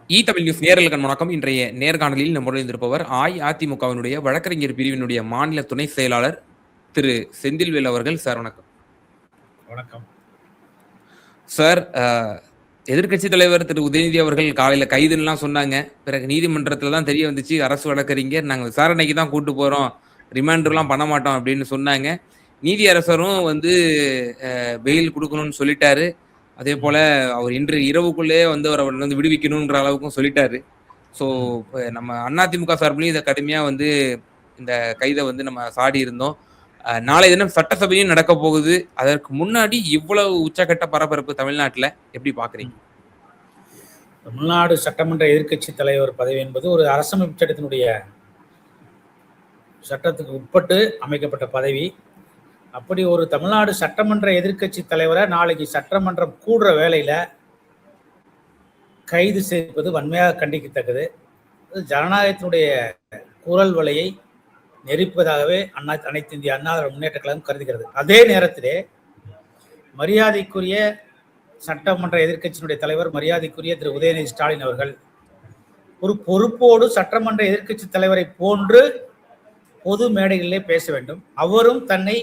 Tamil news நேயர்களுக்கு வணக்கம். இன்றைய நேர்காணலில் நம்முடன் இருந்திருப்பவர் அஇஅதிமுகவினுடைய வழக்கறிஞர் பிரிவினுடைய மாநில துணை செயலாளர் திரு செந்தில்வேல் அவர்கள். சார் வணக்கம். வணக்கம் சார். எதிர்கட்சி தலைவர் திரு உதயநிதி அவர்கள் காலையில கைதுலாம் சொன்னாங்க. பிறகு நீதிமன்றத்துல தான் தெரிய வந்துச்சு அரசு வழக்கறிஞர் நாங்கள் விசாரணைக்கு தான் கூட்டு போறோம், ரிமாண்டர்லாம் பண்ண மாட்டோம் அப்படின்னு சொன்னாங்க. நீதியரசரும் பெயில் கொடுக்கணும்னு சொல்லிட்டாரு. அதே போல அவர் இன்று இரவுக்குள்ளே அவர் விடுவிக்கணும்ன்ற அளவுக்கும் சொல்லிட்டாரு. ஸோ நம்ம அதிமுக சார்பிலையும் இதை கடுமையா இந்த கைதை நம்ம சாடி இருந்தோம். நாளை தினம் சட்டசபையும் நடக்க போகுது. அதற்கு முன்னாடி இவ்வளவு உச்சகட்ட பரபரப்பு தமிழ்நாட்டில் எப்படி பாக்குறீங்க? தமிழ்நாடு சட்டமன்ற எதிர்கட்சி தலைவர் பதவி என்பது ஒரு அரசமைப்பு சட்டத்துக்கு உட்பட்டு அமைக்கப்பட்ட பதவி. அப்படி ஒரு தமிழ்நாடு சட்டமன்ற எதிர்கட்சி தலைவரை நாளைக்கு சட்டமன்றம் கூடுற வேளையில கைது செய்வது வன்மையாக கண்டிக்கத்தக்கது. ஜனநாயகத்தினுடைய குரல் வலையை நெரிப்பதாகவே அனைத்து இந்திய அண்ணா முன்னேற்ற கழகம் கருதுகிறது. அதே நேரத்திலே மரியாதைக்குரிய சட்டமன்ற எதிர்கட்சியினுடைய தலைவர் மரியாதைக்குரிய திரு உதயநிதி ஸ்டாலின் அவர்கள் ஒரு பொறுப்போடு சட்டமன்ற எதிர்கட்சி தலைவரை போன்று பொது மேடைகளிலே பேச வேண்டும். அவரும் தன்னை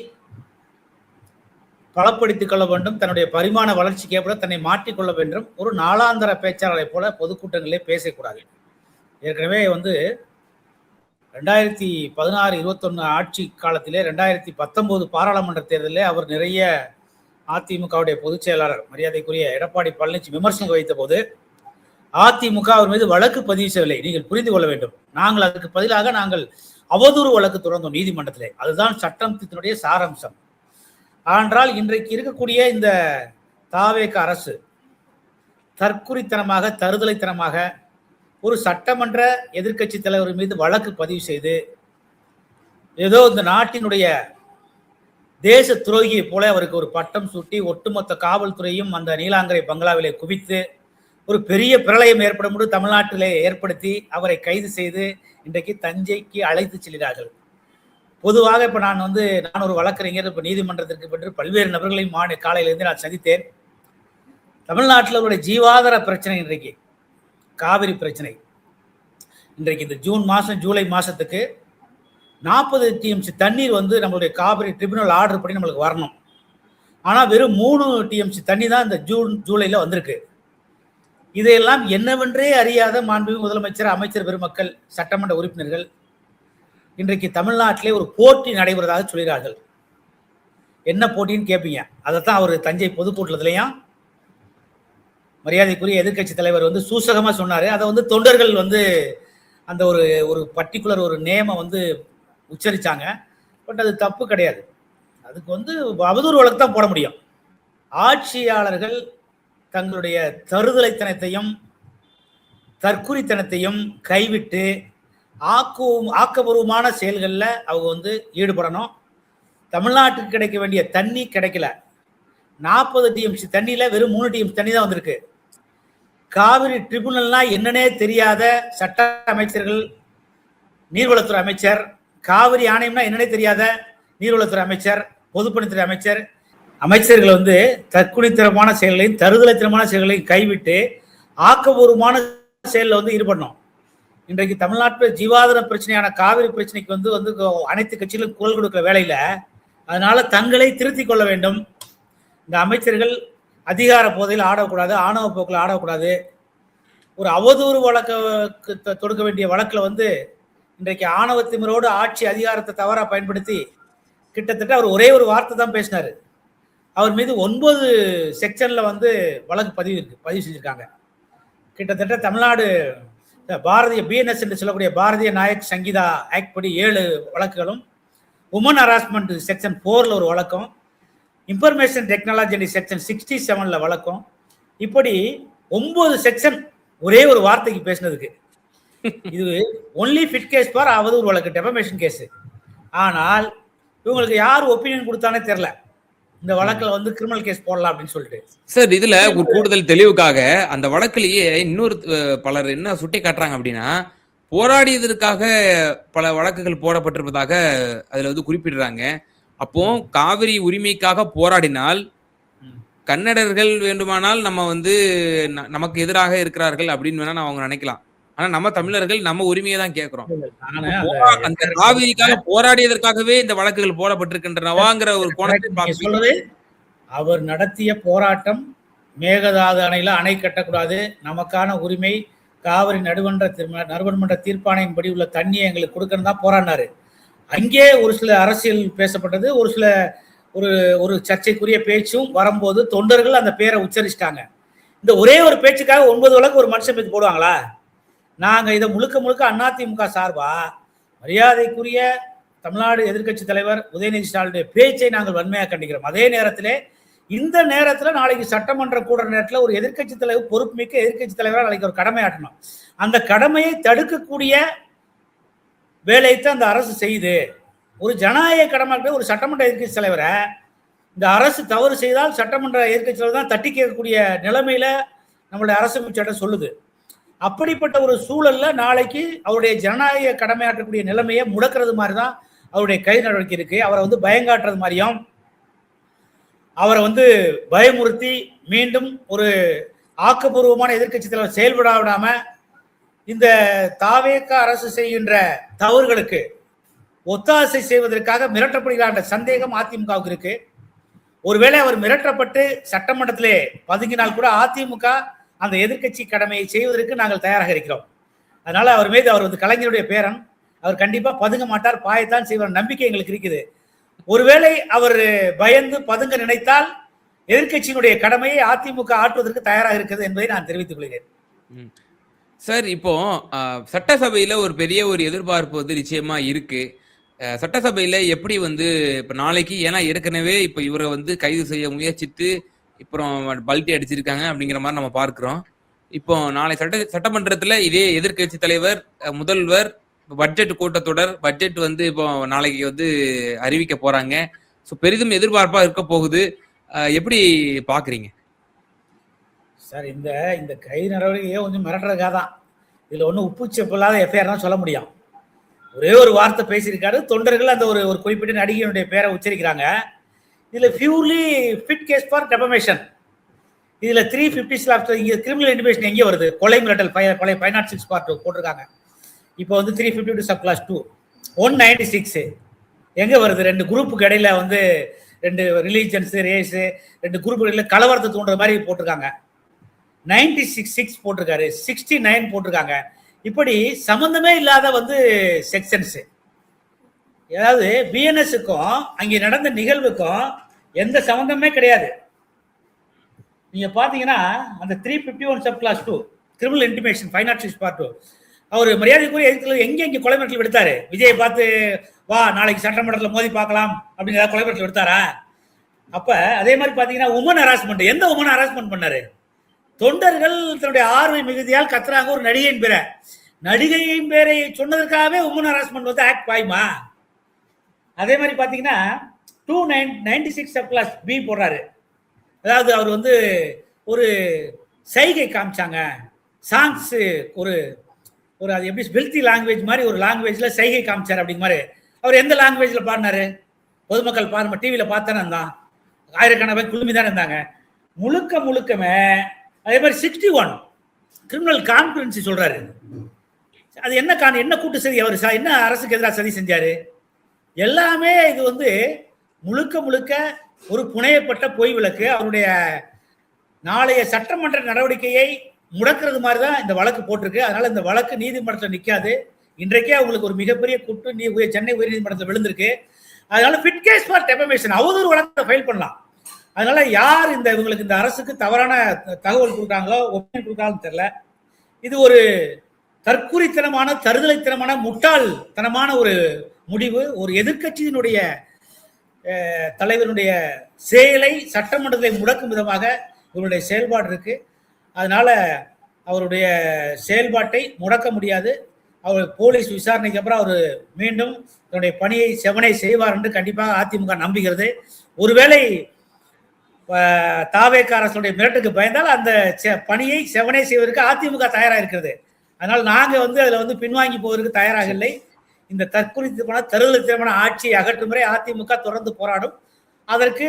பலப்படுத்திக் கொள்ள வேண்டும், தன்னுடைய பரிமாண வளர்ச்சிக்கு ஏற்பட தன்னை மாற்றிக்கொள்ள வேண்டும். ஒரு நாளாந்தர பேச்சாளரை போல பொதுக்கூட்டங்களிலே பேசக்கூடாது. ஏற்கனவே 2016-21 ஆட்சி காலத்திலே 2019 பாராளுமன்ற தேர்தலில் அவர் நிறைய அதிமுகவுடைய பொதுச் செயலாளர் மரியாதைக்குரிய எடப்பாடி பழனிசாமி விமர்சனம் வைத்த போது அதிமுக அவர் மீது வழக்கு பதிவு செய்யவில்லை. நீங்கள் புரிந்து கொள்ள வேண்டும். நாங்கள் அதுக்கு பதிலாக நாங்கள் அவதூறு வழக்கு தொடர்ந்தோம் நீதிமன்றத்திலே. அதுதான் சட்டத்தினுடைய சாராம்சம். ஆனால் இன்றைக்கு இருக்கக்கூடிய இந்த தாவேக அரசு தற்குறித்தனமாக தருதலைத்தனமாக ஒரு சட்டமன்ற எதிர்கட்சி தலைவர் மீது வழக்கு பதிவு செய்து ஏதோ இந்த நாட்டினுடைய தேச துரோகியை போல அவருக்கு ஒரு பட்டம் சூட்டி ஒட்டுமொத்த காவல்துறையும் அந்த நீலாங்கரை பங்களாவிலே குவித்து ஒரு பெரிய பிரளயம் ஏற்படும் தமிழ்நாட்டிலே ஏற்படுத்தி அவரை கைது செய்து இன்றைக்கு தஞ்சைக்கு அழைத்து செல்கிறார்கள். பொதுவாக இப்போ நான் ஒரு வழக்கறிஞர் இப்போ நீதிமன்றத்திற்கு பெற்று பல்வேறு நபர்களையும் காலையிலிருந்து நான் சந்தித்தேன். தமிழ்நாட்டில் அவருடைய ஜீவாதார பிரச்சனை இன்றைக்கு காவிரி பிரச்சனை. இன்றைக்கு இந்த ஜூலை மாதத்துக்கு 40 TMC தண்ணீர் நம்மளுடைய காவிரி ட்ரிபியூனல் ஆர்டர் படி நம்மளுக்கு வரணும். ஆனால் வெறும் 3 TMC தண்ணி தான் இந்த ஜூலையில் வந்திருக்கு. இதையெல்லாம் என்னவென்றே அறியாத மாண்புமிகு முதலமைச்சர், அமைச்சர் பெருமக்கள், சட்டமன்ற உறுப்பினர்கள் இன்றைக்கு தமிழ்நாட்டிலே ஒரு போட்டி நடைபெறுவதாக சொல்கிறார்கள். என்ன போட்டின்னு கேட்பீங்க. அதைத்தான் அவர் தஞ்சை பொதுக்கூட்டத்திலையும் மரியாதைக்குரிய எதிர்கட்சி தலைவர் சூசகமா சொன்னாரு. அதை தொண்டர்கள் அந்த ஒரு பர்டிகுலர் ஒரு நேமை உச்சரிச்சாங்க. பட் அது தப்பு கிடையாது. அதுக்கு அவதூறு வழக்கு தான் போட முடியும். ஆட்சியாளர்கள் தங்களுடைய தருதலைத்தனத்தையும் தற்குறித்தனத்தையும் கைவிட்டு ஆக்கபூர்வமான செயல்களில் அவங்க ஈடுபடணும். தமிழ்நாட்டுக்கு கிடைக்க வேண்டிய தண்ணி கிடைக்கல. 40 TMC தண்ணியில் வெறும் 3 TMC தண்ணி தான் வந்திருக்கு. காவிரி ட்ரிபியூனல்னா என்னன்னே தெரியாத சட்ட அமைச்சர்கள், நீர்வளத்துறை அமைச்சர், காவிரி ஆணையம்னா என்னன்னே தெரியாத நீர்வளத்துறை அமைச்சர், பொதுப்பணித்துறை அமைச்சர்கள் தற்குறித்தனமான செயல்களையும் தருதலைத்தனமான செயல்களையும் கைவிட்டு ஆக்கபூர்வமான செயலில் ஈடுபடணும். இன்றைக்கு தமிழ்நாட்டில் ஜீவாதார பிரச்சனையான காவிரி பிரச்சனைக்கு அனைத்து கட்சிகளும் குரல் கொடுக்கிற வேலையில அதனால தங்களை திருத்திக் கொள்ள வேண்டும். இந்த அமைச்சர்கள் அதிகார போதையில் ஆடக்கூடாது, ஆணவ போக்கில் ஆடக்கூடாது. ஒரு அவதூறு வழக்கு தொடுக்க வேண்டிய வழக்கில் இன்றைக்கு ஆணவத்திமரோடு ஆட்சி அதிகாரத்தை தவறாக பயன்படுத்தி கிட்டத்தட்ட அவர் ஒரே ஒரு வார்த்தை தான் பேசினார். அவர் மீது 9 செக்ஷன்ல வழக்கு பதிவு செஞ்சிருக்காங்க. கிட்டத்தட்ட தமிழ்நாடு பாரதிய BNS என்று சொல்லக்கூடிய பாரதிய நாயக் சங்கீதா ஆக்ட் படி 7 வழக்குகளும், உமன் ஹராஸ்மெண்ட் செக்ஷன் 4 ஒரு வழக்கம், இன்ஃபர்மேஷன் டெக்னாலஜி செக்ஷன் 67 வழக்கம், இப்படி 9 செக்ஷன் ஒரே ஒரு வார்த்தைக்கு பேசினதுக்கு. இது ஒன்லி ஃபிட் கேஸ் ஃபார் அவதூறு வழக்கு, டெஃபமேஷன் கேஸ். ஆனால் இவங்களுக்கு யார் ஒப்பீனியன் கொடுத்தானே தெரியல. இந்த வழக்குல கிரிமினல் கேஸ் போடலாம் அப்படின்னு சொல்லிட்டு. சார், இதுல ஒரு கூடுதல் தெளிவுக்காக அந்த வழக்கிலேயே இன்னொரு பலர் என்ன சுட்டி காட்டுறாங்க அப்படின்னா, போராடியதற்காக பல வழக்குகள் போடப்பட்டிருப்பதாக அதுல குறிப்பிடுறாங்க. அப்போ காவிரி உரிமைக்காக போராடினால் கன்னடர்கள் வேண்டுமானால் நம்ம வந்து நமக்கு எதிராக இருக்கிறார்கள் அப்படின்னு வேணா அவங்க நினைக்கலாம். ஆனா நம்ம தமிழர்கள் நம்ம உரிமையை தான் கேட்கிறோம். அந்த காவிரிக்காக போராடியதற்காகவே இந்த வழக்குகள் போடப்பட்டிருக்கின்றனவாங்கிற ஒரு கோணத்தை நீங்க சொல்றது அவர் நடத்திய போராட்டம் மேகதாது அணையில அணை கட்டக்கூடாது, நமக்கான உரிமை காவிரி நடுவர்மன்ற தீர்ப்பாணையின்படி உள்ள தண்ணியை எங்களுக்கு கொடுக்கணும் தான் போராடினாரு. அங்கே ஒரு சில அரசியல் பேசப்பட்டது, ஒரு சில ஒரு சர்ச்சைக்குரிய பேச்சும் வரும்போது தொண்டர்கள் அந்த பேரை உச்சரிச்சிட்டாங்க. இந்த ஒரே ஒரு பேச்சுக்காக 9 வழக்கு ஒரு மனுஷன் பேச்சு போடுவாங்களா? நாங்க இதை முழுக்க முழுக்க அதிமுக சார்பா மரியாதைக்குரிய தமிழ்நாடு எதிர்க்கட்சி தலைவர் உதயநிதி ஸ்டாலினுடைய பேச்சை நாங்கள் வன்மையாக கண்டிக்கிறோம். அதே நேரத்திலே இந்த நேரத்தில் நாளைக்கு சட்டமன்ற கூடுற நேரத்தில் ஒரு எதிர்க்கட்சி தலைவர் பொறுப்புமிக்க எதிர்க்கட்சி தலைவராக நாளைக்கு ஒரு கடமை ஆற்றணும். அந்த கடமையை தடுக்கக்கூடிய வேலையைத்தான் அந்த அரசு செய்யுது. ஒரு ஜனநாயக கடமை ஒரு சட்டமன்ற எதிர்க்கட்சி தலைவரை இந்த அரசு தவறு செய்தால் சட்டமன்ற எதிர்க்கட்சி தலைவர் தான் தட்டி கேட்கக்கூடிய நிலைமையில நம்மளுடைய அரசமைப்பு சட்டம் சொல்லுது. அப்படிப்பட்ட ஒரு சூழல்ல நாளைக்கு அவருடைய ஜனநாயக கடமையாற்றக்கூடிய நிலைமையை முடக்கிறது மாதிரி தான் அவருடைய கைது நடவடிக்கை இருக்கு. அவரை வந்து பயங்காட்டுறது மாதிரியும் அவரை வந்து பயமுறுத்தி மீண்டும் ஒரு ஆக்கப்பூர்வமான எதிர்க்கட்சி தலைவர் செயல்பட விடாம இந்த தாவேக அரசு செய்கின்ற தவறுகளுக்கு ஒத்தாசை செய்வதற்காக மிரட்டப்படுகிறார் சந்தேகம் அதிமுகவுக்கு இருக்கு. ஒருவேளை அவர் மிரட்டப்பட்டு சட்டமன்றத்திலே பதுங்கினால் கூட அதிமுக அந்த எதிர்க்கட்சி கடமையை செய்வதற்கு நாங்கள் தயாராக இருக்கிறோம். அதனால அவர் மீது அவர் வந்து கலைஞருடைய பேரன், அவர் கண்டிப்பா பதுங்க மாட்டார், பாயத்தான் செய்வார் நம்பிக்கை எங்களுக்கு இருக்குது. ஒருவேளை அவர் பயந்து பதுங்க நினைத்தால் எதிர்க்கட்சியினுடைய கடமையை அதிமுக ஆற்றுவதற்கு தயாராக இருக்கிறது என்பதை நான் தெரிவித்துக் கொள்கிறேன். சார், இப்போ சட்டசபையில ஒரு பெரிய ஒரு எதிர்பார்ப்பு வந்து நிச்சயமா இருக்கு. சட்டசபையில எப்படி வந்து இப்ப நாளைக்கு, ஏன்னா ஏற்கனவே இப்ப இவரை வந்து கைது செய்ய முயற்சித்து இப்போ பல்ட்டி அடிச்சிருக்காங்க அப்படிங்கிற மாதிரி நம்ம பார்க்கிறோம். இப்போ நாளை சட்டமன்றத்துல இதே எதிர்க்கட்சி தலைவர், முதல்வர், பட்ஜெட் கூட்டத்தொடர், பட்ஜெட் வந்து இப்போ நாளைக்கு வந்து அறிவிக்க போறாங்க. ஸோ பெரிதும் எதிர்பார்ப்பா இருக்க போகுது. எப்படி பாக்குறீங்க சார்? இந்த கைது நடவடிக்கையே கொஞ்சம் மிரட்டுறதுக்காக தான். இதுல ஒன்றும் உப்புச்சப்பில்லாத எஃப்ஐஆர் தான் சொல்ல முடியும். ஒரே ஒரு வார்த்தை பேசியிருக்காரு, தொண்டர்கள் அந்த ஒரு குறிப்பிட்ட நடிகையினுடைய பேரை உச்சரிக்கிறாங்க. இதுல பியூர்லி ஃபிட் கேஸ் ஃபார் டெபமேஷன். இதுல 350 இங்க கிரிமினல் இன்டிமேஷன் எங்கே வருது? கொலை மிரட்டல், கொலை 506 பார்ட் போட்டிருக்காங்க. இப்போ வந்து 352 சப் கிளாஸ் 2 196 எங்க வருது? 2 குரூப்புக்கு இடையில வந்து 2 ரிலீஜன்ஸ், ரேஸ், 2 குரூப்புக்கு இடையில கலவரத்தை தூண்டுற மாதிரி போட்டிருக்காங்க. 96 போட்டிருக்காரு, 69 போட்டிருக்காங்க. இப்படி சம்பந்தமே இல்லாத வந்து செக்ஷன்ஸ். அதாவது பிஎன்எஸ்க்கும் அங்கே நடந்த நிகழ்வுக்கும் எந்த சம்பந்தமே கிடையாது. நீங்க பாத்தீங்கன்னா அந்த 351 sub clause 2 criminal intimidation 506 part 2 அவர் மரியாதைக்குரிய எதிர்க்கட்சியில் எங்க கொலை மிரட்டல் விடுத்தாரு? விஜயை பார்த்து வா நாளைக்கு சட்டமன்றத்தில் மோதி பார்க்கலாம் அப்படிங்கிற கொலை மிரட்டல் விடுத்தாரா? அப்ப அதே மாதிரி பாத்தீங்கன்னா உமன் ஹராஸ்மெண்ட், எந்த உமன் ஹராஸ்மெண்ட் பண்ணாரு? தொண்டர்கள் தன்னுடைய ஆர்வை மிகுதியால் கத்துறாங்க ஒரு நடிகையின் பேரை. நடிகையின் பேரை சொன்னதற்காகவே உமன் ஹராஸ்மெண்ட் வந்து ஆக்ட் பாயுமா? அதே மாதிரி பாத்தீங்கன்னா 296 சப் கிளாஸ் பி போடுறாரு. அதாவது அவர் வந்து ஒரு சைகை காமிச்சாங்க, சாங்ஸ் ஒரு அது எப்படி வெல்தி லாங்குவேஜ் மாதிரி ஒரு லாங்குவேஜ்ல சைகை காமிச்சார் அப்படிங்கிற மாதிரி. அவர் எந்த லாங்குவேஜ்ல பாடினாரு? பொதுமக்கள் பாருங்க, டிவியில பார்த்தானே இருந்தான், ஆயிரக்கணக்கான குழுமி தானே இருந்தாங்க. முழுக்கமே அதே மாதிரி 61 கிரிமினல் கான்ஃபிடன்சி சொல்றாரு. அது என்ன கூட்டு சதி? அவர் என்ன அரசுக்கு எதிராக சதி செஞ்சாரு? எல்லாமே இது வந்து முழுக்க ஒரு புனையப்பட்ட பொய் விளக்கு. அவருடைய நாளைய சட்டமன்ற நடவடிக்கையை முடக்கிறது மாதிரி தான் இந்த வழக்கு போட்டிருக்கு. அதனால இந்த வழக்கு நீதிமன்றத்தில் நிற்காது. இன்றைக்கே அவங்களுக்கு ஒரு மிகப்பெரிய குற்று சென்னை உயர்நீதிமன்றத்தில் விழுந்திருக்கு. அதனால ஃபிட் கேஸ் ஃபார் டெபமேஷன் அவதூறு வழக்கை ஃபைல் பண்ணலாம். அதனால யார் இவங்களுக்கு இந்த அரசுக்கு தவறான தகவல் கொடுக்காங்களோ, ஒப்பீனியன் கொடுக்காங்கன்னு தெரியல. இது ஒரு தற்குறித்தனமான, தருதலைத்தனமான, முட்டாள்தனமான ஒரு முடிவு. ஒரு எதிர்க்கட்சியினுடைய தலைவருடைய செயலை சட்டமன்றத்தை முடக்கும் விதமாக இவருடைய செயல்பாடு இருக்கு. அதனால அவருடைய செயல்பாட்டை முடக்க முடியாது. அவர் போலீஸ் விசாரணைக்கு அப்புறம் அவர் மீண்டும் தன்னுடைய பணியை செவனை செய்வார் என்று கண்டிப்பாக அதிமுக நம்புகிறது. ஒருவேளை தாவேக அரசுடைய மிரட்டுக்கு பயந்தால் அந்த பணியை செவனை செய்வதற்கு அதிமுக தயாராக இருக்கிறது. அதனால நாங்க வந்து அதுல வந்து பின்வாங்கி போவதற்கு தயாராக இல்லை. இந்த தற்குறித்தனமான, தருதலைத்தனமான ஆட்சியை அகற்றும் வரை அதிமுக தொடர்ந்து போராடும். அதற்கு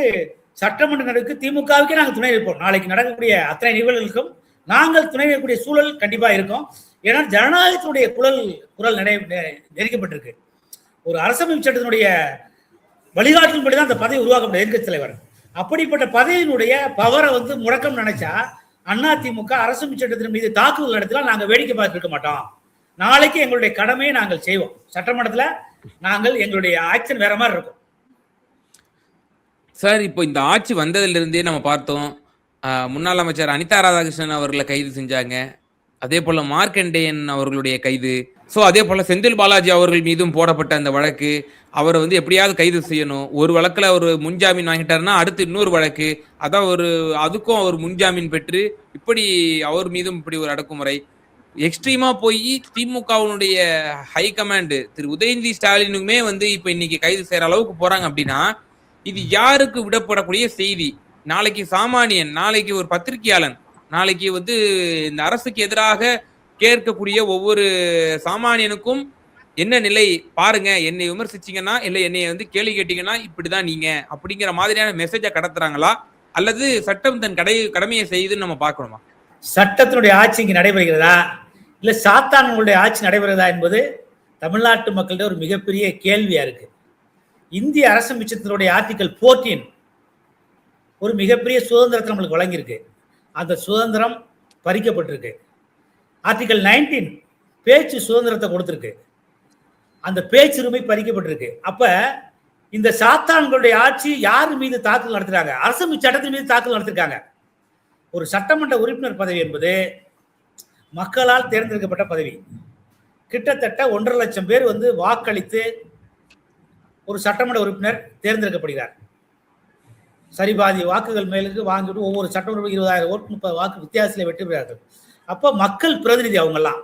சட்டமன்ற நடவடிக்கை திமுகவுக்கே நாங்கள் துணை இருப்போம். நாளைக்கு நடக்கக்கூடிய அத்தனை நிகழ்வுகளுக்கும் நாங்கள் துணை இருக்கக்கூடிய சூழல் கண்டிப்பா இருக்கும். ஏன்னா ஜனநாயகத்தினுடைய குரல் நெறிக்கப்பட்டிருக்கு. ஒரு அரசமைப்பு சட்டத்தினுடைய வழிகாட்டின்படி தான் அந்த பதவி உருவாக்கப்பட்ட எதிர்க்கட்சி தலைவர். அப்படிப்பட்ட பதவியினுடைய பவரை வந்து முடக்கம் நினைச்சா அதிமுக அரசமைப்பு சட்டத்தின் மீது தாக்குதல் நடத்தலாம். நாங்கள் வேடிக்கை பார்த்து இருக்க மாட்டோம். நாளைக்கு எங்களுடைய கடமையை நாங்கள் செய்வோம். சட்டமன்றத்தில் நாங்கள் எங்களுடைய ஆக்ஷன் வேற மாதிரி இருக்கும். சார், இப்போ இந்த ஆட்சி வந்ததிலிருந்தே நம்ம பார்த்தோம், முன்னாள் அமைச்சர் அனிதா ராதாகிருஷ்ணன் அவர்களை கைது செஞ்சாங்க. அதே போல மார்க்கண்டேயன் அவர்களுடைய கைது, ஸோ அதே போல செந்தில் பாலாஜி அவர்கள் மீதும் போடப்பட்ட அந்த வழக்கு, அவரை வந்து எப்படியாவது கைது செய்யணும். ஒரு வழக்கில் அவர் முன்ஜாமீன் வாங்கிட்டாருன்னா அடுத்து இன்னொரு வழக்கு, அதான் அதுக்கும் அவர் முன்ஜாமீன் பெற்று இப்படி அவர் மீதும் இப்படி ஒரு அடக்குமுறை எக்ஸ்ட்ரீமா போய் திமுகவுடைய ஹை கமாண்ட் திரு உதயநிதி ஸ்டாலினுமே வந்து இப்ப இன்னைக்கு கைது செய்யற அளவுக்கு போறாங்க அப்படின்னா, இது யாருக்கு விடப்படக்கூடிய செய்தி? நாளைக்கு சாமானியன், நாளைக்கு ஒரு பத்திரிகையாளன், நாளைக்கு வந்து இந்த அரசுக்கு எதிராக கேட்கக்கூடிய ஒவ்வொரு சாமானியனுக்கும் என்ன நிலை பாருங்க, என்னை விமர்சிச்சீங்கன்னா இல்ல என்னை வந்து கேள்வி கேட்டீங்கன்னா இப்படிதான் நீங்க அப்படிங்கிற மாதிரியான மெசேஜை கடத்துறாங்களா, அல்லது சட்டம் தன் கடமையை செய்யுதுன்னு நம்ம பார்க்கணுமா? சட்டத்தினுடைய ஆட்சி இங்கு நடைபெறுகிறதா இல்ல சாத்தான்களுடைய ஆட்சி நடைபெறுகிறதா என்பது தமிழ்நாட்டு மக்களிடம் ஒரு மிகப்பெரிய கேள்வியா இருக்கு. இந்திய அரசமைச்சத்தினுடைய ஆர்டிகல் 14 ஒரு மிகப்பெரிய சுதந்திரத்தை நம்மளுக்கு வழங்கியிருக்கு. அந்த சுதந்திரம் பறிக்கப்பட்டிருக்கு. ஆர்டிகல் 19 பேச்சு சுதந்திரத்தை கொடுத்திருக்கு. அந்த பேச்சுரிமை பறிக்கப்பட்டிருக்கு. அப்ப இந்த சாத்தான்களுடைய ஆட்சி யார் மீது தாக்குதல் நடத்துறாங்க? அரசமைப்பு சட்டத்தின் மீது தாக்குதல் நடத்திருக்காங்க. ஒரு சட்டமன்ற உறுப்பினர் பதவி என்பது மக்களால் தேர்ந்தெடுக்கப்பட்ட பதவி. கிட்டத்தட்ட 1.5 லட்சம் பேர் வந்து வாக்களித்து ஒரு சட்டமன்ற உறுப்பினர் தேர்ந்தெடுக்கப்படுகிறார். சரிபாதி வாக்குகள் மேலுக்கு வாங்கிட்டு ஒவ்வொரு சட்டமன்ற 20,000 ஓட்டு 30 வாக்கு வித்தியாசத்தில் வெற்றி பெறுகிறார்கள். அப்போ மக்கள் பிரதிநிதி அவங்கெல்லாம்.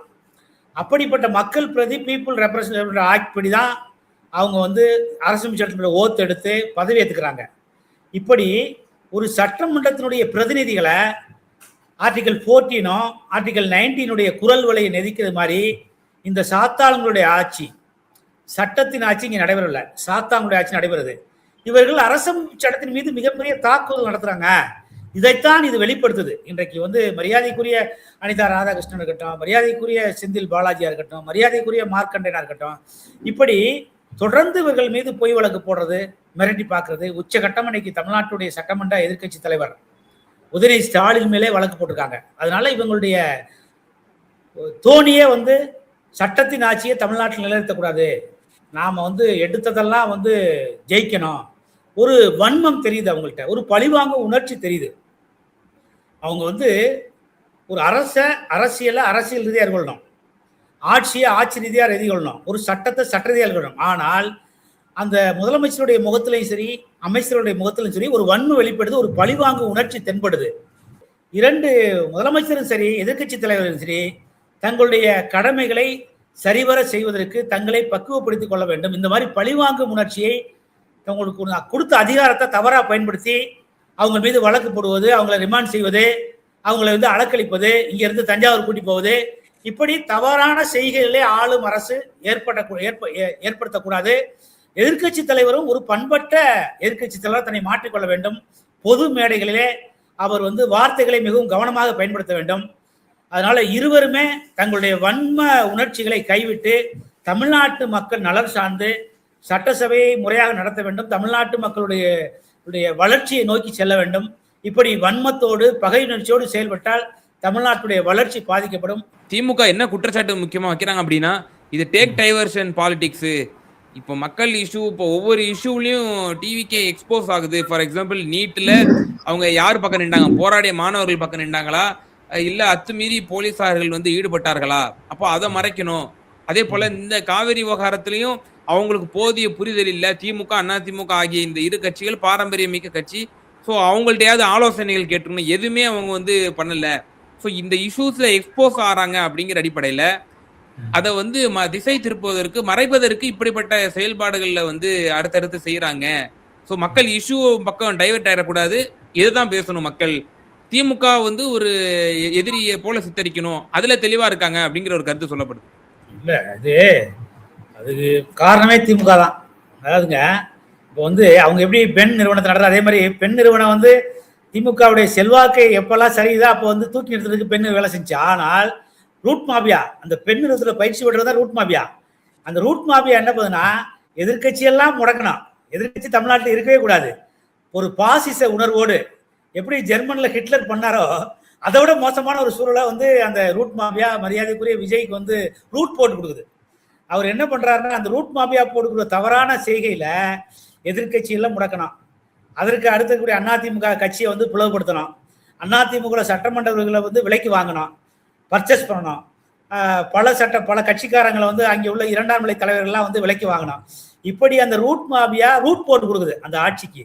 அப்படிப்பட்ட மக்கள் பிரதி பீப்புள் ரெப்ரசன்டேட்டிவ் ஆக்ட் படி தான் அவங்க வந்து அரசமைப்பு சட்டத்தினுடைய ஓத்து எடுத்து பதவி ஏற்றுக்கிறாங்க. இப்படி ஒரு சட்டமன்றத்தினுடைய பிரதிநிதிகளை ஆர்டிகல் 14 ஆர்டிகல் 19 குரல் வலையை நெதிக்கிறது மாதிரி இந்த சாத்தான்களுடைய ஆட்சி, சட்டத்தின் ஆட்சி இங்கே நடைபெறவில்லை, சாத்தான்களுடைய ஆட்சி நடைபெறுது. இவர்கள் அரசமைப்பு சட்டத்தின் மீது மிகப்பெரிய தாக்குதல் நடத்துறாங்க. இதைத்தான் இது வெளிப்படுத்துது. இன்றைக்கு வந்து மரியாதைக்குரிய அனிதா ராதாகிருஷ்ணன் இருக்கட்டும், மரியாதைக்குரிய செந்தில் பாலாஜியா இருக்கட்டும், மரியாதைக்குரிய மார்க்கண்டேனா இருக்கட்டும், இப்படி தொடர்ந்து இவர்கள் மீது பொய் வழக்கு போடுறது, மிரட்டி பார்க்கறது. உச்சகட்டம் இன்னைக்கு தமிழ்நாட்டுடைய சட்டமன்ற எதிர்க்கட்சி தலைவர் உதயநிதி ஸ்டாலின் மேலே வழக்கு போட்டிருக்காங்க. அதனால இவங்களுடைய தோணியே வந்து சட்டத்தின் ஆட்சியை தமிழ்நாட்டில் நிலைநிறுத்தக்கூடாது, நாம வந்து எடுத்ததெல்லாம் வந்து ஜெயிக்கணும். ஒரு வன்மம் தெரியுது அவங்கள்ட்ட, ஒரு பழிவாங்க உணர்ச்சி தெரியுது. அவங்க வந்து ஒரு அரசியல் ரீதியாக எதிர்கொள்ளணும், ஆட்சியை ஆட்சி ரீதியாக எதிர்கொள்ளணும், ஒரு சட்டத்தை சட்ட ரீதியாக எதிர்கொள்ளணும். ஆனால் அந்த முதலமைச்சருடைய முகத்திலையும் சரி, அமைச்சருடைய முகத்திலும் சரி ஒரு வன்மம் வெளிப்படுது, ஒரு பழிவாங்க உணர்ச்சி தென்படுது. 2 முதலமைச்சரும் சரி, எதிர்க்கட்சி தலைவரும் சரி, தங்களுடைய கடமைகளை சரிவர செய்வதற்கு தங்களை பக்குவப்படுத்திக் கொள்ள வேண்டும். இந்த மாதிரி பழிவாங்கும் உணர்ச்சியை தங்களுக்கு கொடுத்த அதிகாரத்தை தவறா பயன்படுத்தி அவங்க மீது வழக்கு போடுவது, அவங்களை ரிமாண்ட் செய்வது, அவங்களை வந்து அலக்களிப்பது, இங்க இருந்து தஞ்சாவூர் கூட்டி போவது, இப்படி தவறான செய்கைகளே ஆளும் அரசு ஏற்படுத்தக்கூடாது. எதிர்க்கட்சி தலைவரும் ஒரு பண்பட்ட எதிர்க்கட்சி தலைவர் தன்னை மாற்றிக்கொள்ள வேண்டும். பொது மேடைகளிலே அவர் வந்து வார்த்தைகளை மிகவும் கவனமாக பயன்படுத்த வேண்டும். அதனால இருவருமே தங்களுடைய வன்ம உணர்ச்சிகளை கைவிட்டு தமிழ்நாட்டு மக்கள் நலன் சார்ந்து சட்டசபையை முறையாக நடத்த வேண்டும், தமிழ்நாட்டு மக்களுடைய வளர்ச்சியை நோக்கி செல்ல வேண்டும். இப்படி வன்மத்தோடு பகை உணர்ச்சியோடு செயல்பட்டால் தமிழ்நாட்டுடைய வளர்ச்சி பாதிக்கப்படும். திமுக என்ன குற்றச்சாட்டு முக்கியமா வைக்கிறாங்க அப்படின்னா, இது டேக் டைவர்ஷன் பாலிடிக்ஸ். இப்போ மக்கள் இஷ்யூ, இப்போ ஒவ்வொரு இஷ்யூலையும் டிவிக்கே எக்ஸ்போஸ் ஆகுது. ஃபார் எக்ஸாம்பிள் நீட்ல அவங்க யார் பக்கம் நின்றாங்க, போராடிய மாணவர்கள் பக்கம் நின்றாங்களா, இல்ல அத்துமீறி போலீசார்கள் வந்து ஈடுபட்டார்களா, அப்போ அதை மறைக்கணும். அதே போல இந்த காவிரி விவகாரத்திலையும் அவங்களுக்கு போதிய புரிதல் இல்லை. திமுக அதிமுக ஆகிய இந்த இரு கட்சிகள் பாரம்பரியமிக்க கட்சி. ஸோ அவங்கள்ட்டையாவது ஆலோசனைகள் கேட்டுக்கணும், எதுவுமே அவங்க வந்து பண்ணல. ஸோ இந்த இஷ்யூஸ்ல எக்ஸ்போஸ் ஆறாங்க அப்படிங்கிற அடிப்படையில அதை வந்து திசை திருப்புவதற்கு, மறைப்பதற்கு இப்படிப்பட்ட செயல்பாடுகள்ல வந்து அடுத்தடுத்து செய்யறாங்க. ஸோ மக்கள் இஷ்யூ பக்கம் டைவர்ட் ஆயிடக்கூடாது, இதுதான் பேசணும் மக்கள். திமுக வந்து ஒரு எதிரியை போல சித்தரிக்கணும், அதுல தெளிவா இருக்காங்க அப்படிங்கிற ஒரு கருத்து சொல்லப்படுது. இல்ல அதுக்கு காரணமே திமுக தான். அதாவதுங்க, இப்போ வந்து அவங்க எப்படி பெண் நிறுவனத்தை நடத்துற அதே மாதிரி பெண் நிறுவனம் வந்து திமுகவுடைய செல்வாக்கை எப்பெல்லாம் சரியுதோ அப்போ வந்து தூக்கி நிறுத்துறதுக்கு பெண் வேலை செஞ்சு. ஆனால் ரூட் மாபியா, அந்த பெண் நிறுவனத்தில் பயிற்சி பெற்றதான் ரூட் மாபியா. அந்த ரூட் மாபியா என்ன பண்ணுதுன்னா எதிர்கட்சியெல்லாம் முடக்கணும். எதிர்கட்சி தமிழ்நாட்டில் இருக்கவே கூடாது. ஒரு பாசிச உணர்வோடு எப்படி ஜெர்மன்ல ஹிட்லர் பண்ணாரோ அதை விட மோசமான ஒரு சூழலை வந்து அந்த ரூட் மாபியா மரியாதைக்குரிய விஜய்க்கு வந்து ரூட் போட்டு கொடுக்குது. அவர் என்ன பண்றாருன்னா அந்த ரூட் மாபியா போட்டுக்கிற தவறான செய்கையில எதிர்கட்சியெல்லாம் முடக்கணும். அதற்கு அடுத்தக்கூடிய அதிமுக கட்சியை வந்து பிளவுபடுத்தணும். அதிமுக சட்டமன்ற உறுப்பினர்களை வந்து விலைக்கு வாங்கணும், பர்ச்சேஸ் பண்ணணும். பல கட்சிக்காரங்களை வந்து அங்கே உள்ள இரண்டாம் நிலை தலைவர்கள்லாம் வந்து விலைக்கு வாங்கணும். இப்படி அந்த ரூட் மாபியா ரூட் போட்டு கொடுக்குது அந்த ஆட்சிக்கு.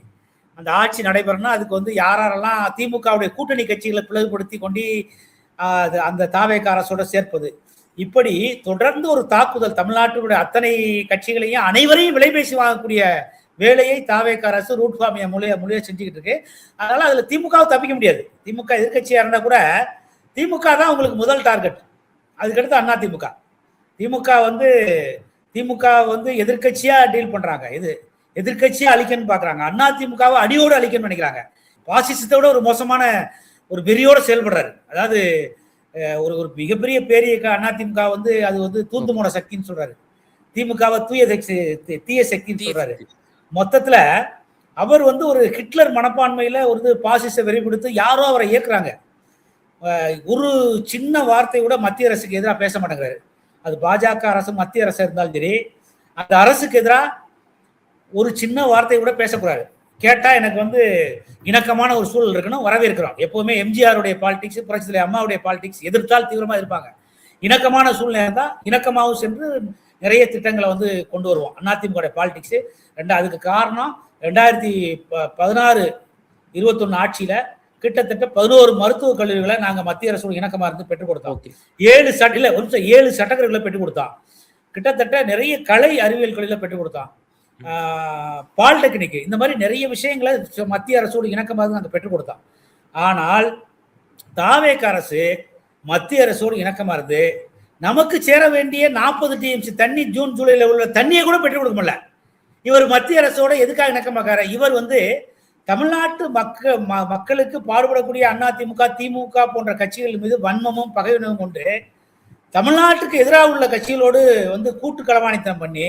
அந்த ஆட்சி நடைபெறணும். அதுக்கு வந்து யாரெல்லாம் திமுகவுடைய கூட்டணி கட்சிகளை பிளவுபடுத்தி கொண்டு அந்த தாவேக அரசோட சேர்ப்பது, இப்படி தொடர்ந்து ஒரு தாக்குதல் தமிழ்நாட்டினுடைய அத்தனை கட்சிகளையும் அனைவரையும் விலை பேசி வாங்கக்கூடிய வேலையை தாவேக அரசு ரூட் மாபியா மூலிய செஞ்சுக்கிட்டு இருக்கு. அதனால அதுல திமுகவை தப்பிக்க முடியாது. திமுக எதிர்கட்சியா இருந்தா கூட திமுக தான் உங்களுக்கு முதல் டார்கெட். அதுக்கடுத்து அதிமுக. திமுக வந்து எதிர்கட்சியா டீல் பண்றாங்க. இது எதிர்கட்சியா அழிக்கணும்னு பாக்குறாங்க. அதிமுகவை அடியோடு அழிக்கணும்னு நினைக்கிறாங்க. பாசிசத்தை விட ஒரு மோசமான ஒரு வெறியோட செயல்படுறாரு. அதாவது ஒரு மிகப்பெரிய பேரிய அதிமுக வந்து அது வந்து தூந்து போன சக்தின்னு சொல்றாரு. திமுகவை தீய சக்தின்னு சொல்றாரு. மொத்தத்துல அவர் வந்து ஒரு ஹிட்லர் மனப்பான்மையில ஒரு பாசிச வெறி கொடுத்து யாரோ அவரை இயக்குறாங்க. ஒரு சின்ன வார்த்தை கூட மத்திய அரசுக்கு எதிராக பேச மாட்டேங்கிறாரு. அது பாஜக அரசு மத்திய அரசு இருந்தாலும் சரி, அந்த அரசுக்கு எதிராக ஒரு சின்ன வார்த்தை கூட பேசக்கூடாது. கேட்டா எனக்கு வந்து இணக்கமான ஒரு சூழல் இருக்கணும், வரவேற்கிறோம். எப்பவுமே எம்ஜிஆருடைய பாலிடிக்ஸ், புரட்சித்தலைவர் அம்மாவுடைய பாலிடிக்ஸ் எதிர்த்தால் தீவிரமா இருப்பாங்க. இணக்கமான சூழ்நிலை இருந்தால் இணக்கமாகவும் சென்று நிறைய திட்டங்களை வந்து கொண்டு வருவோம். அதிமுக பாலிடிக்ஸ் அதுக்கு காரணம் 2016-21 ஆட்சியில கிட்டத்தட்ட 11 மருத்துவக் கல்லூரிகளை நாங்க மத்திய அரசு இணக்கமா இருந்து பெற்றுக் கொடுத்தோம். 7 சட்டக்கல்லூரிகளை பெற்றுக் கொடுத்தோம். கிட்டத்தட்ட நிறைய கலை அறிவியல் கல்லூரிகளை பெற்றுக் கொடுத்தோம். பாலிடெக்னிக், இந்த மாதிரி நிறைய விஷயங்களை மத்திய அரசோடு இணக்கமாக இருந்து நாங்கள் பெற்றுக் கொடுத்தோம். ஆனால் தாவேக அரசு மத்திய அரசோடு இணக்கமா இருந்து நமக்கு சேர வேண்டிய 40 TMC தண்ணி ஜூன் ஜூலைல உள்ள தண்ணியை கூட பெற்றுக் கொடுக்க முடியல. இவர் மத்திய அரசோட எதுக்காக இணக்கமாக்கார? இவர் வந்து தமிழ்நாட்டு மக்களுக்கு பாடுபடக்கூடிய அதிமுக, திமுக போன்ற கட்சிகள் மீது வன்மமும் பகையினமும் கொண்டு தமிழ்நாட்டுக்கு எதிராக உள்ள கட்சிகளோடு வந்து கூட்டு களவாணித்தனம் பண்ணி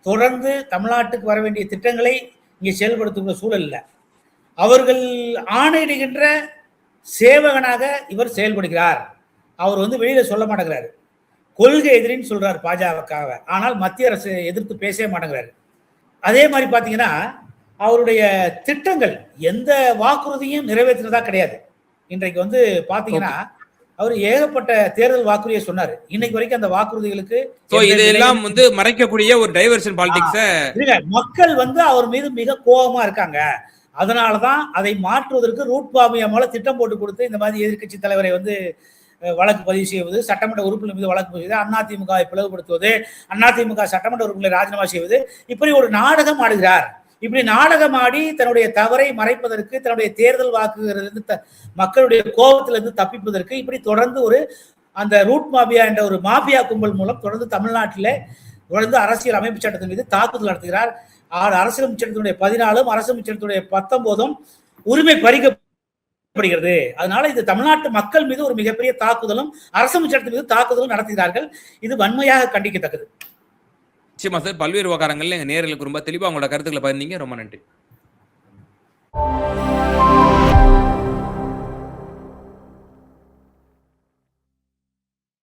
தொடர்ந்து தமிழ்நாட்டுக்கு வர வேண்டிய திட்டங்களை இங்கே செயல்படுத்துகிற சூழல் இல்லை. அவர்கள் ஆணையிடுகின்ற சேவகனாக இவர் செயல்படுகிறார். அவர் வந்து வெளியில சொல்ல மாட்டேங்கிறாரு. கொள்கை எதிரின்னு சொல்றாரு பாஜகவை. ஆனால் மத்திய அரசு எதிர்த்து பேசவே மாட்டேங்கிறாரு. அதே மாதிரி பாத்தீங்கன்னா அவருடைய திட்டங்கள் எந்த வாக்குறுதியும் நிறைவேற்றினதா கிடையாது. இன்றைக்கு வந்து பாத்தீங்கன்னா அவர் ஏகப்பட்ட தேர்தல் வாக்குறுதியை சொன்னாரு. இன்னைக்கு வரைக்கும் அந்த வாக்குறுதிகளுக்கு இதெல்லாம் வந்து மறைக்கக்கூடிய ஒரு டைவர்ஷன் பாலிடிக்ஸ். மக்கள் வந்து அவர் மீது மிக கோபமா இருக்காங்க. அதனாலதான் அதை மாற்றுவதற்கு ரூட் மாபியா மூல திட்டம் போட்டு கொடுத்து இந்த மாதிரி எதிர்கட்சி தலைவரை வந்து வழக்கு பதிவு செய்வது, சட்டமன்ற உறுப்பினர் மீது வழக்கு பதிவு செய்வது, அதிமுகவை பிளவுபடுத்துவது, அதிமுக சட்டமன்ற உறுப்பினரை ராஜினாமா செய்வது, இப்படி ஒரு நாடகம் ஆடுகிறார். இப்படி நாடகம் ஆடி தன்னுடைய தவறை மறைப்பதற்கு, தன்னுடைய தேர்தல் வாக்குகளிலிருந்து மக்களுடைய கோபத்திலிருந்து தப்பிப்பதற்கு இப்படி தொடர்ந்து அந்த ரூட் மாபியா என்ற ஒரு மாபியா கும்பல் மூலம் தொடர்ந்து தமிழ்நாட்டிலே தொடர்ந்து அரசியல் அமைப்பு சட்டத்தின் மீது தாக்குதல் நடத்துகிறார். அரசியலமைப்பு சட்டத்தினுடைய 14 அரசியலமைப்பு சட்டத்தினுடைய 19 உரிமை பறிக்கப்படுகிறது. அதனால இது தமிழ்நாட்டு மக்கள் மீது ஒரு மிகப்பெரிய தாக்குதலும் அரசியலமைப்பு சட்டத்தின் மீது தாக்குதலும் நடத்துகிறார்கள். இது வன்மையாக கண்டிக்கத்தக்கது. நிச்சயமா சார், பல்வேறு விவகாரங்கள்ல எங்க நேயர்களுக்கு ரொம்ப தெளிவா உங்களோட கருத்துக்களை பகிர்ந்தீங்க. ரொம்ப நன்றி.